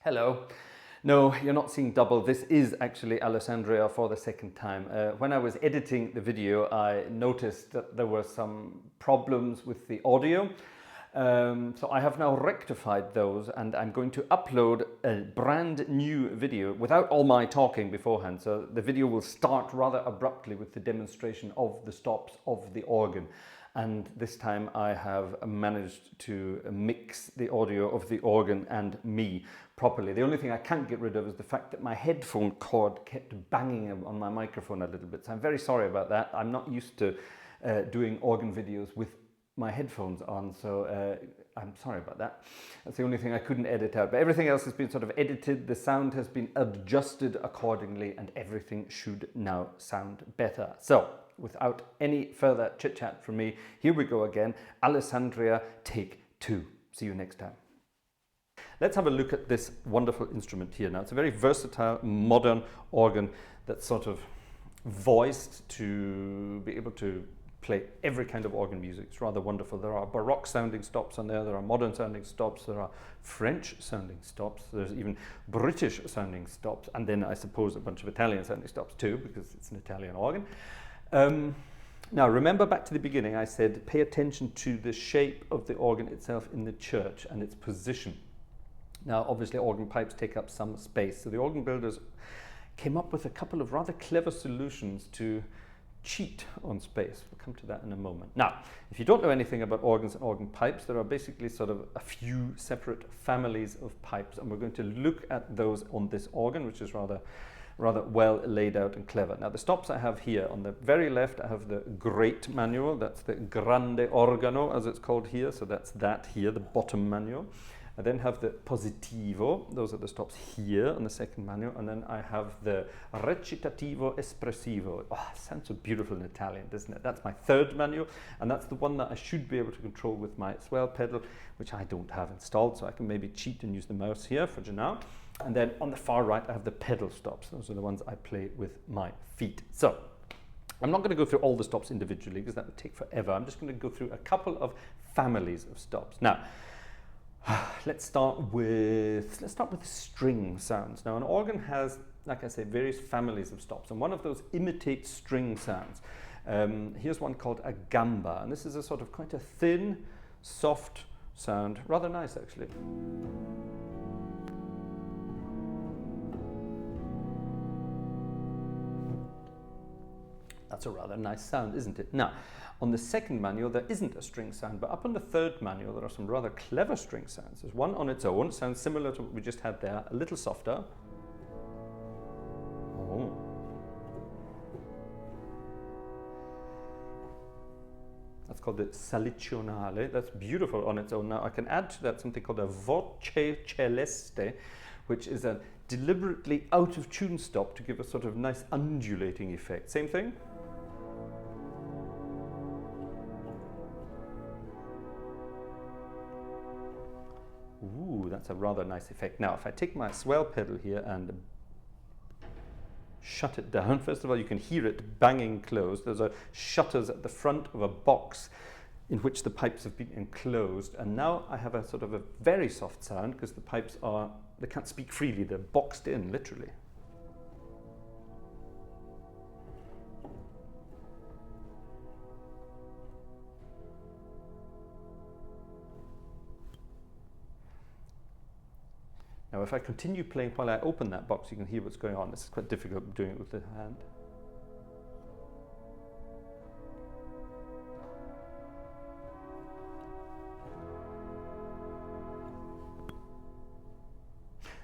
Hello. No, you're not seeing double. This is actually Alessandria for the second time. When I was editing the video, I noticed that there were some problems with the audio. So I have now rectified those, and I'm going to upload a brand new video without all my talking beforehand. So the video will start rather abruptly with the demonstration of the stops of the organ. And this time I have managed to mix the audio of the organ and me properly. The only thing I can't get rid of is the fact that my headphone cord kept banging on my microphone a little bit. So I'm very sorry about that. I'm not used to doing organ videos with my headphones on, so I'm sorry about that. That's the only thing I couldn't edit out. But everything else has been sort of edited, the sound has been adjusted accordingly, and everything should now sound better. So, without any further chit-chat from me, here we go again. Alessandria, take 2. See you next time. Let's have a look at this wonderful instrument here. Now, it's a very versatile, modern organ that's sort of voiced to be able to play every kind of organ music. It's rather wonderful. There are Baroque sounding stops on there are modern sounding stops, there are French sounding stops, there's even British sounding stops, and then I suppose a bunch of Italian sounding stops too, because it's an Italian organ. Now remember, back to the beginning, I said pay attention to the shape of the organ itself in the church and its position. Now obviously organ pipes take up some space, so the organ builders came up with a couple of rather clever solutions to cheat on space. We'll come to that in a moment. Now, if you don't know anything about organs and organ pipes, there are basically sort of a few separate families of pipes, and we're going to look at those on this organ, which is rather well laid out and clever. Now, the stops I have here, on the very left, I have the great manual. That's the grande organo, as it's called here. So that's that here, the bottom manual. I then have the positivo, those are the stops here on the second manual, and then I have the recitativo espressivo. Oh, it sounds so beautiful in Italian, doesn't it? That's my third manual, and that's the one that I should be able to control with my swell pedal, which I don't have installed, so I can maybe cheat and use the mouse here for now. And then on the far right, I have the pedal stops. Those are the ones I play with my feet. So I'm not going to go through all the stops individually, because that would take forever. I'm just going to go through a couple of families of stops. Now, let's start with the string sounds. Now, an organ has, like I say, various families of stops, and one of those imitates string sounds. Here's one called a gamba, and this is a sort of quite a thin, soft sound, rather nice actually. That's a rather nice sound, isn't it? Now, on the second manual, there isn't a string sound, but up on the third manual, there are some rather clever string sounds. There's one on its own, sounds similar to what we just had there, a little softer. Oh. That's called the salicionale. That's beautiful on its own. Now, I can add to that something called a Voceleste, which is a deliberately out of tune stop to give a sort of nice undulating effect. Same thing. Ooh, that's a rather nice effect. Now, if I take my swell pedal here and shut it down, first of all, you can hear it banging closed. Those are shutters at the front of a box in which the pipes have been enclosed. And now I have a sort of a very soft sound, because the pipes they can't speak freely, they're boxed in, literally. Now, if I continue playing while I open that box, you can hear what's going on. This is quite difficult doing it with the hand.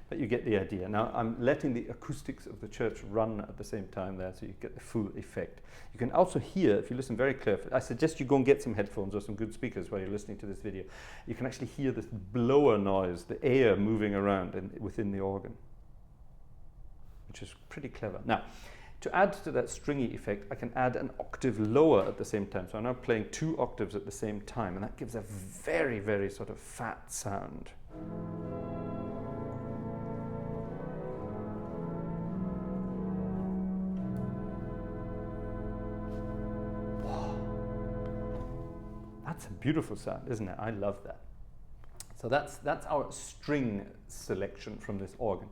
But you get the idea. Now, I'm letting the acoustics of the church run at the same time there, so you get the full effect. You can also hear, if you listen very carefully, I suggest you go and get some headphones or some good speakers while you're listening to this video. You can actually hear this blower noise, the air moving around within the organ, which is pretty clever. Now, to add to that stringy effect, I can add an octave lower at the same time. So I'm now playing 2 octaves at the same time, and that gives a very, very sort of fat sound. That's a beautiful sound, isn't it? I love that. So that's our string selection from this organ.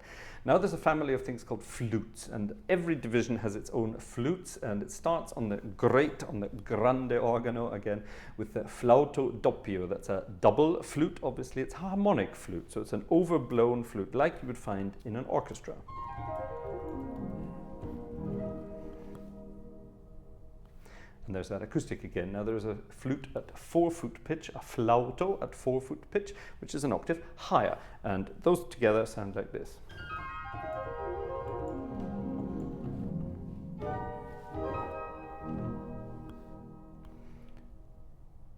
Now there's a family of things called flutes, and every division has its own flutes, and it starts on the great, on the grande organo again, with the flauto doppio. That's a double flute, obviously. It's harmonic flute, so it's an overblown flute, like you would find in an orchestra. And there's that acoustic again. Now there's a flute at 4-foot pitch, a flauto at 4-foot pitch, which is an octave higher. And those together sound like this.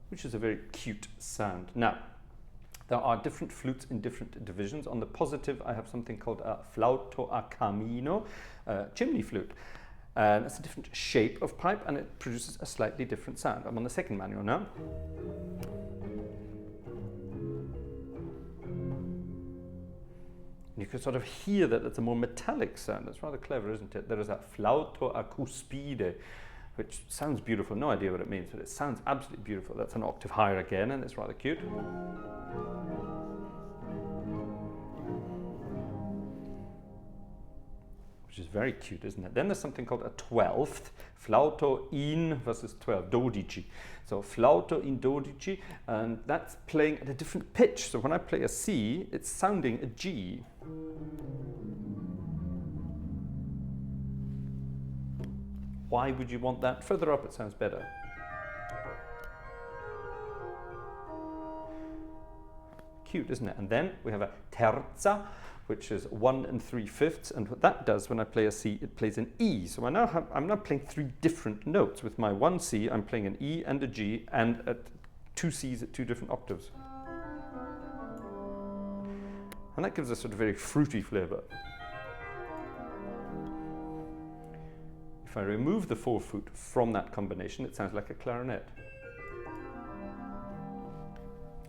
Which is a very cute sound. Now, there are different flutes in different divisions. On the positive, I have something called a flauto a camino, chimney flute. And it's a different shape of pipe, and it produces a slightly different sound. I'm on the second manual now. You can sort of hear that it's a more metallic sound. It's rather clever, isn't it? There is a flauto a cuspide, which sounds beautiful. No idea what it means, but it sounds absolutely beautiful. That's an octave higher again, and it's rather cute. Which is very cute, isn't it? Then there's something called a 12th, flauto in versus 12, dodici. So flauto in dodici, and that's playing at a different pitch. So when I play a C, it's sounding a G. Why would you want that? Further up it sounds better. Cute, isn't it? And then we have a terza, which is 1 3/5, and what that does when I play a C, it plays an E. So I'm now playing 3 different notes. With my 1 C, I'm playing an E and a G, and at 2 Cs at 2 different octaves. And that gives a sort of very fruity flavour. If I remove the 4-foot from that combination, it sounds like a clarinet.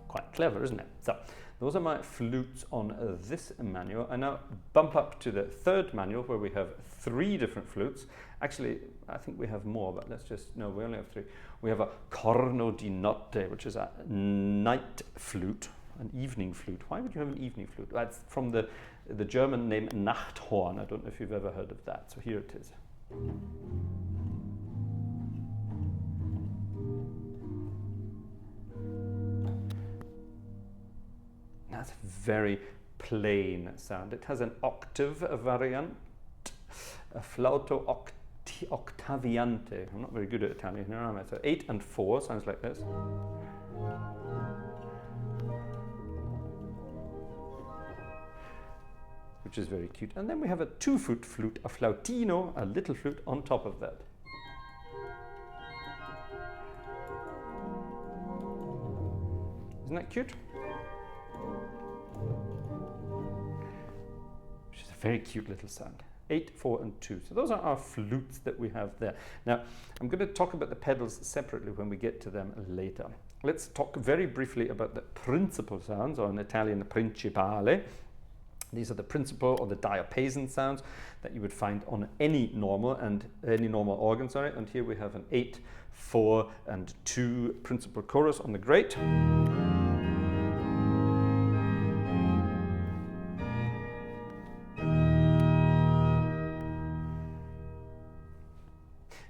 Quite clever, isn't it? So those are my flutes on this manual. I now bump up to the 3rd manual, where we have 3 different flutes. Actually, I think we have more, but no, we only have 3. We have a corno di notte, which is a night flute, an evening flute. Why would you have an evening flute? That's from the German name Nachthorn. I don't know if you've ever heard of that. So here it is. That's a very plain sound. It has an octave variant, a flauto octaviante. I'm not very good at Italian here, am I? So 8 and 4 sounds like this. Which is very cute. And then we have a 2-foot flute, a flautino, a little flute on top of that. Isn't that cute? Which is a very cute little sound. 8, 4 and 2. So those are our flutes that we have there. Now, I'm going to talk about the pedals separately when we get to them later. Let's talk very briefly about the principal sounds, or in Italian, principale. These are the principal or the diapason sounds that you would find on any normal organ, and here we have an 8, 4 and 2 principal chorus on the great.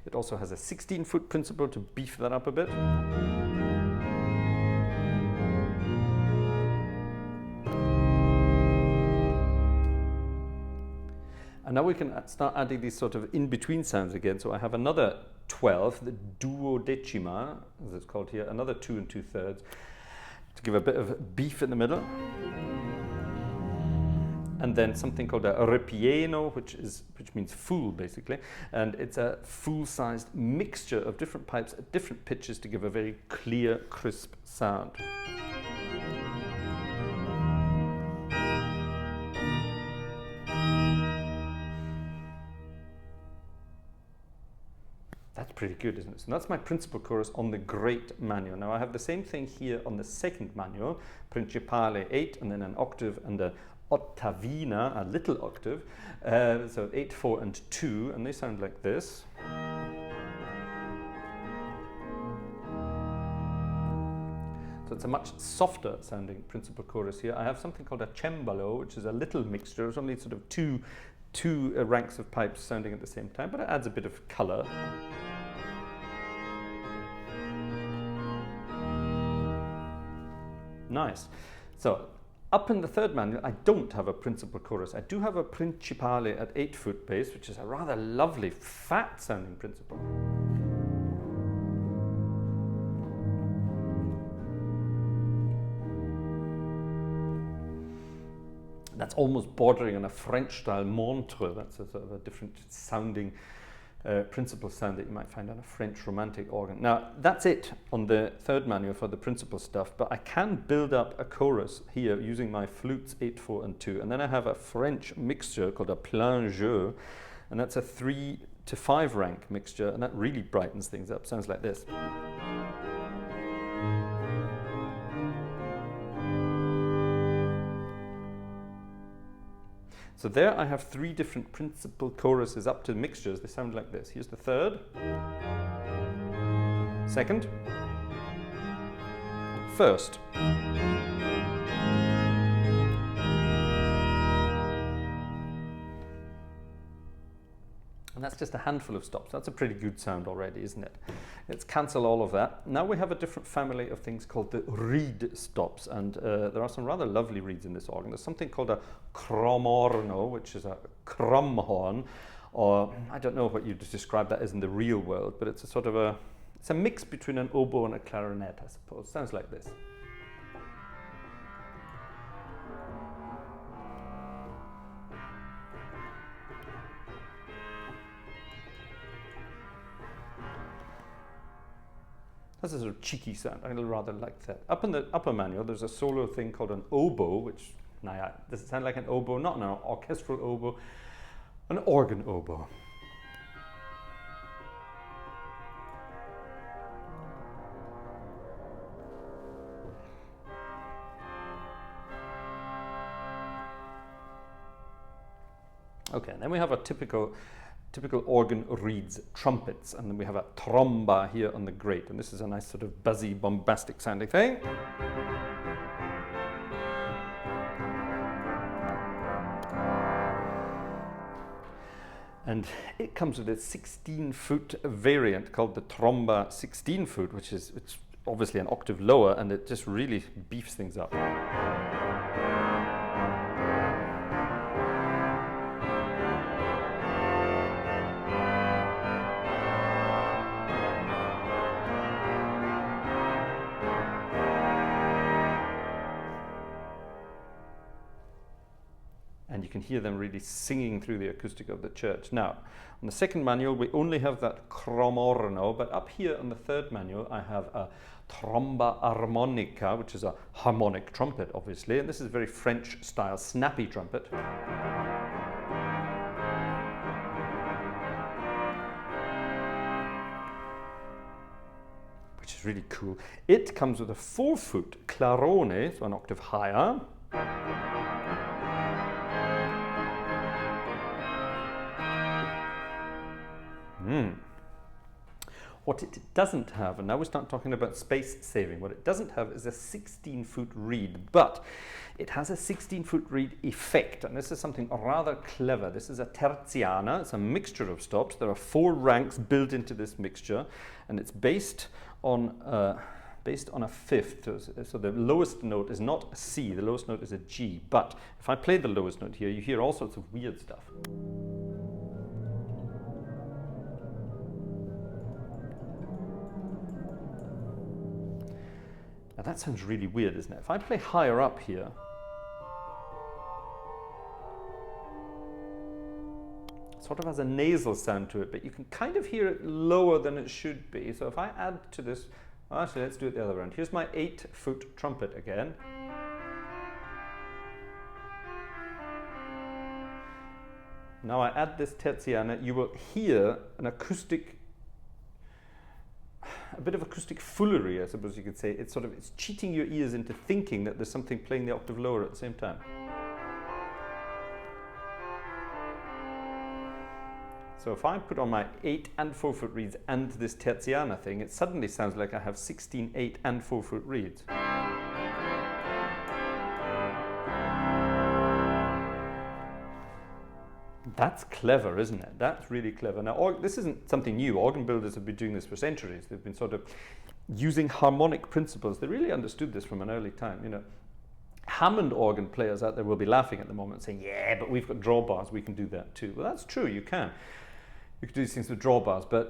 It also has a 16-foot principal to beef that up a bit. And now we can start adding these sort of in-between sounds again. So I have another 12, the duodecima, as it's called here, another 2 2/3, to give a bit of beef in the middle. And then something called a ripieno, which means full, basically. And it's a full-sized mixture of different pipes at different pitches to give a very clear, crisp sound. That's pretty good, isn't it? So that's my principal chorus on the great manual. Now I have the same thing here on the 2nd manual, principale 8, and then an octave and a ottavina, a little octave. So 8, 4 and 2, and they sound like this. So So it's a much softer sounding principal chorus here. I have something called a cembalo, which is a little mixture. It's only sort of two ranks of pipes sounding at the same time, but it adds a bit of color. Nice. So up in the third manual, I don't have a principal chorus. I do have a principale at 8-foot bass, which is a rather lovely, fat sounding principal. That's almost bordering on a French style montre. That's a sort of a different sounding principal sound that you might find on a French romantic organ. Now, that's it on the third manual for the principal stuff, but I can build up a chorus here using my flutes 8, 4, and 2. And then I have a French mixture called a plein jeu, and that's a 3 to 5 rank mixture, and that really brightens things up. Sounds like this. So there I have 3 different principal choruses up to mixtures. They sound like this. Here's the third, second, first. And that's just a handful of stops. That's a pretty good sound already, isn't it? Let's cancel all of that. Now we have a different family of things called the reed stops, and there are some rather lovely reeds in this organ. There's something called a cromorno, which is a crumb horn, or I don't know what you'd describe that as in the real world, but it's a sort of it's a mix between an oboe and a clarinet, I suppose. Sounds like this. That's a sort of cheeky sound. I rather like that. Up in the upper manual, there's a solo thing called an oboe, which, does it sound like an oboe? Not an orchestral oboe, an organ oboe. Okay, and then we have a typical organ reeds, trumpets, and then we have a tromba here on the grate, and this is a nice sort of buzzy, bombastic sounding thing. And it comes with a 16-foot variant called the Trumba 16-foot, which is obviously an octave lower, and it just really beefs things up. And you can hear them really singing through the acoustic of the church. Now, on the second manual, we only have that cromorno, but up here on the third manual, I have a Trumba Harmonica, which is a harmonic trumpet, obviously, and this is a very French-style snappy trumpet. Which is really cool. It comes with a 4-foot clarone, so an octave higher. What it doesn't have, and now we start talking about space saving, what it doesn't have is a 16-foot reed, but it has a 16-foot reed effect, and this is something rather clever. This is a terziana, it's a mixture of stops. There are 4 ranks built into this mixture, and it's based on a fifth. So the lowest note is not a C, the lowest note is a G, but if I play the lowest note here, you hear all sorts of weird stuff. Now that sounds really weird, isn't it? If I play higher up here, it sort of has a nasal sound to it, but you can kind of hear it lower than it should be. So if I add to this, actually let's do it the other way around. Here's my 8-foot trumpet again. Now I add this terziana, you will hear an acoustic, a bit of acoustic foolery, I suppose you could say. It's cheating your ears into thinking that there's something playing the octave lower at the same time. So if I put on my 8 and 4-foot reeds and this terziana thing, it suddenly sounds like I have 16 8 and 4-foot reeds. That's clever, isn't it? That's really clever. Now, this isn't something new. Organ builders have been doing this for centuries. They've been sort of using harmonic principles. They really understood this from an early time. You know, Hammond organ players out there will be laughing at the moment, saying, "Yeah, but we've got drawbars. We can do that too." Well, that's true. You can. You can do these things with drawbars, but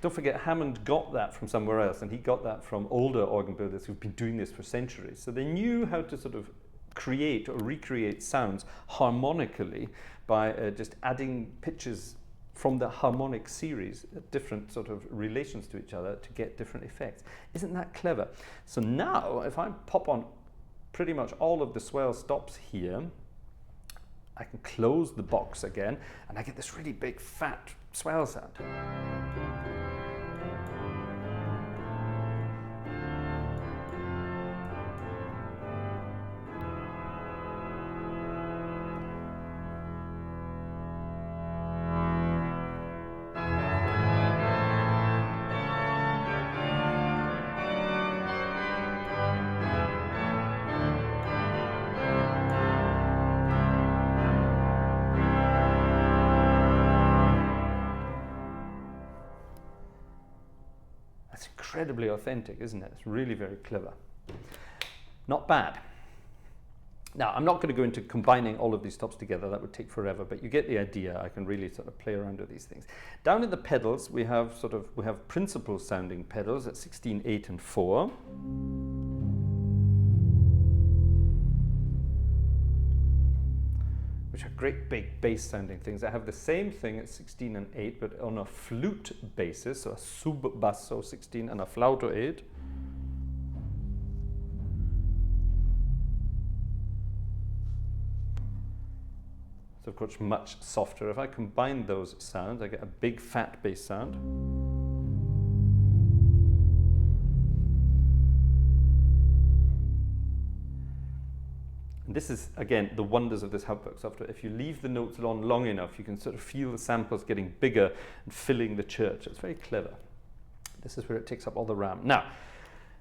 don't forget Hammond got that from somewhere else, and he got that from older organ builders who've been doing this for centuries. So they knew how to sort of create or recreate sounds harmonically by just adding pitches from the harmonic series at different sort of relations to each other to get different effects. Isn't that clever? So now, if I pop on pretty much all of the swell stops here, I can close the box again, and I get this really big, fat swell sound. Incredibly authentic, isn't it? It's really very clever. Not bad. Now, I'm not going to go into combining all of these stops together. That would take forever, but you get the idea. I can really sort of play around with these things. Down in the pedals, we have principal sounding pedals at 16, 8, and 4. Which are great big bass sounding things. I have the same thing at 16 and 8, but on a flute basis, so a sub basso 16 and a flauto 8. So of course much softer. If I combine those sounds, I get a big fat bass sound. And this is, again, the wonders of this Hauptwerk software. If you leave the notes on long enough, you can sort of feel the samples getting bigger and filling the church. It's very clever. This is where it takes up all the RAM. Now,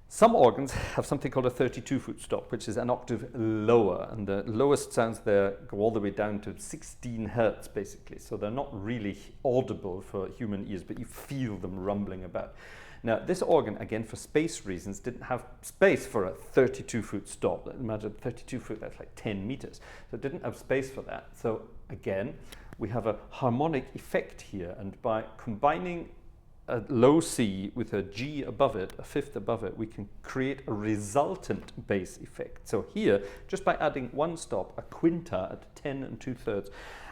some organs have something called a 32-foot stop, which is an octave lower, and the lowest sounds there go all the way down to 16 hertz, basically. So they're not really audible for human ears, but you feel them rumbling about. Now, this organ, again, for space reasons, didn't have space for a 32-foot stop. Imagine 32 foot, that's like 10 meters. So it didn't have space for that. So again, we have a harmonic effect here, and by combining a low C with a G above it, a fifth above it, we can create a resultant bass effect. So here, just by adding one stop, a quinta at 10 and 2/3,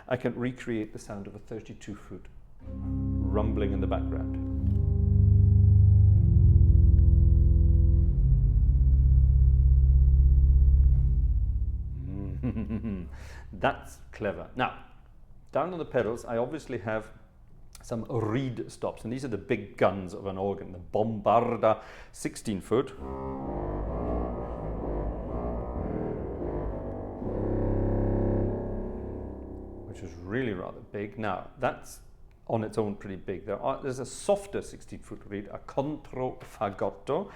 I can recreate the sound of a 32-foot rumbling in the background. That's clever. Now, down on the pedals, I obviously have some reed stops, and these are the big guns of an organ, the Bombarda 16-foot. Which is really rather big. Now, that's on its own pretty big. There's a softer 16-foot reed, a controfagotto.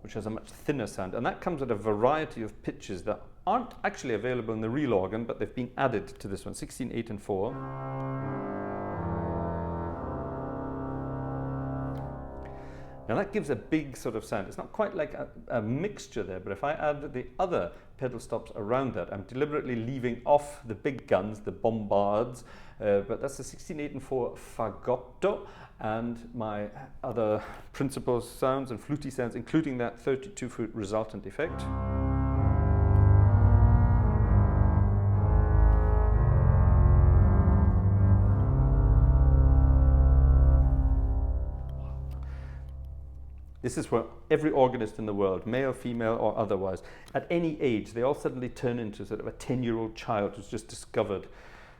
Which has a much thinner sound, and that comes at a variety of pitches that aren't actually available in the real organ, but they've been added to this one, 16, 8, and 4. Now that gives a big sort of sound. It's not quite like a mixture there, but if I add the other pedal stops around that, I'm deliberately leaving off the big guns, the bombards, but that's the 16, 8, and 4 fagotto, and my other principal sounds and fluty sounds, including that 32-foot resultant effect. This is where every organist in the world, male, female, or otherwise, at any age, they all suddenly turn into sort of a 10-year-old child who's just discovered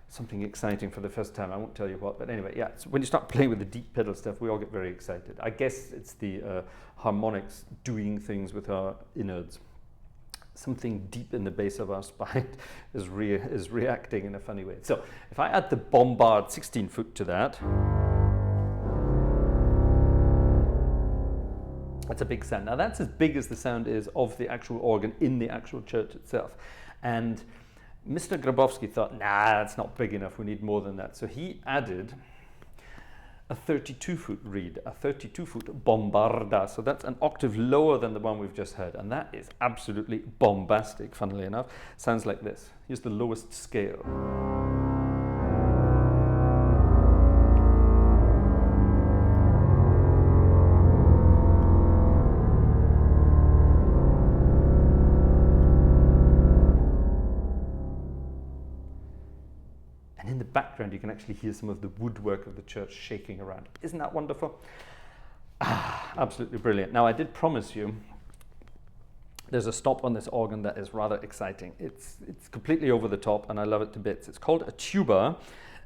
something exciting for the first time. I won't tell you what, but anyway, yeah, so when you start playing with the deep pedal stuff, we all get very excited. I guess it's the harmonics doing things with our innards. Something deep in the base of our spine is reacting in a funny way. So if I add the Bombard 16-foot to that, That's a big sound. Now that's as big as the sound is of the actual organ in the actual church itself. And Mr. Grabowski thought, nah, that's not big enough, we need more than that. So he added a 32-foot reed, a 32-foot bombarda. So that's an octave lower than the one we've just heard. And that is absolutely bombastic, funnily enough. Sounds like this. Here's the lowest scale. Background, you can actually hear some of the woodwork of the church shaking around. Isn't that wonderful? Absolutely brilliant. Now, I did promise you there's a stop on this organ that is rather exciting. It's completely over the top, and I love it to bits. It's called a tuba,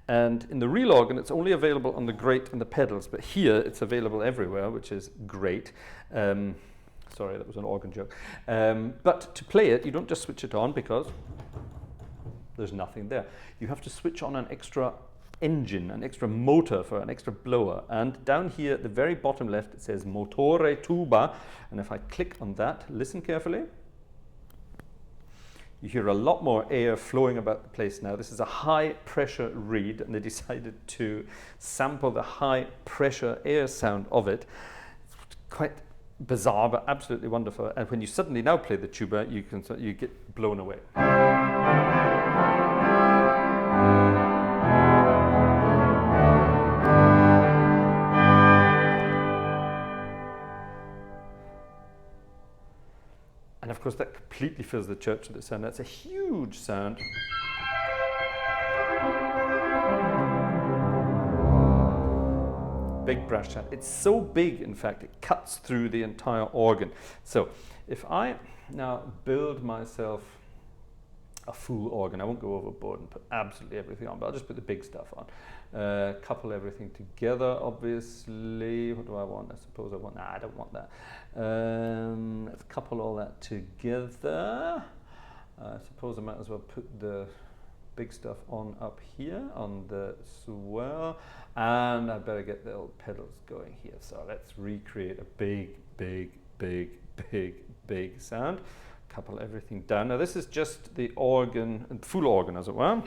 and in the real organ, it's only available on the grate and the pedals, but here it's available everywhere, which is great. Sorry, that was an organ joke. But to play it, you don't just switch it on because there's nothing there. You have to switch on an extra engine, an extra motor for an extra blower. And down here at the very bottom left, it says Motore Tuba. And if I click on that, listen carefully. You hear a lot more air flowing about the place now. This is a high pressure reed, and they decided to sample the high pressure air sound of it. It's quite bizarre, but absolutely wonderful. And when you suddenly now play the tuba, you get blown away. And of course that completely fills the church with the sound. That's a huge sound. Big brass sound. It's so big, in fact, it cuts through the entire organ. So if I now build myself a full organ, I won't go overboard and put absolutely everything on, but I'll just put the big stuff on. Couple everything together, obviously. What do I want? I suppose I want, nah, I don't want that. Let's couple all that together. I suppose I might as well put the big stuff on up here on the swell, and I better get the old pedals going here. So let's recreate a big, big, big, big, big sound. Couple everything down. Now this is just the organ, full organ as it were.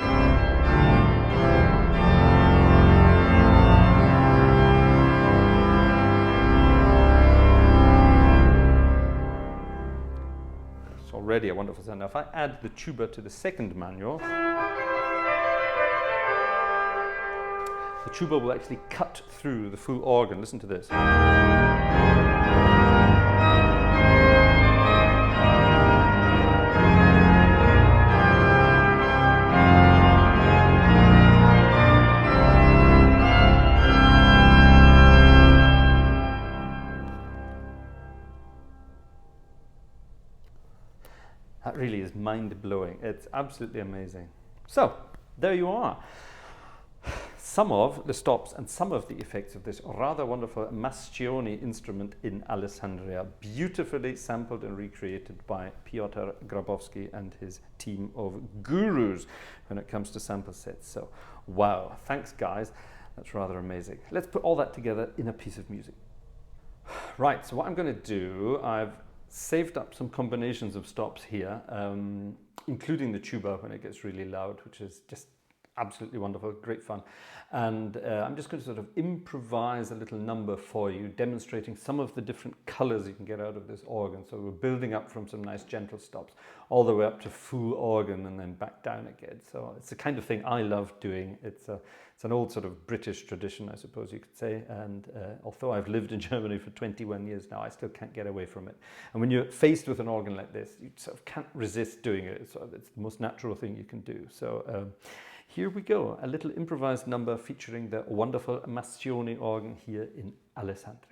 It's already a wonderful sound. Now if I add the tuba to the second manual, the tuba will actually cut through the full organ. Listen to this. That really is mind-blowing. It's absolutely amazing. So, there you are. Some of the stops and some of the effects of this rather wonderful Mascioni instrument in Alessandria, beautifully sampled and recreated by Piotr Grabowski and his team of gurus when it comes to sample sets. So, wow, thanks guys. That's rather amazing. Let's put all that together in a piece of music. Right, so what I'm going to do, I've saved up some combinations of stops here, including the tuba when it gets really loud, which is just absolutely wonderful, great fun. And I'm just going to sort of improvise a little number for you, demonstrating some of the different colors you can get out of this organ. So we're building up from some nice gentle stops all the way up to full organ and then back down again. So it's the kind of thing I love doing. It's an old sort of British tradition, I suppose you could say. And although I've lived in Germany for 21 years now, I still can't get away from it. And when you're faced with an organ like this, you sort of can't resist doing it. It's the most natural thing you can do. So here we go, a little improvised number featuring the wonderful Mascioni organ here in Alessandria.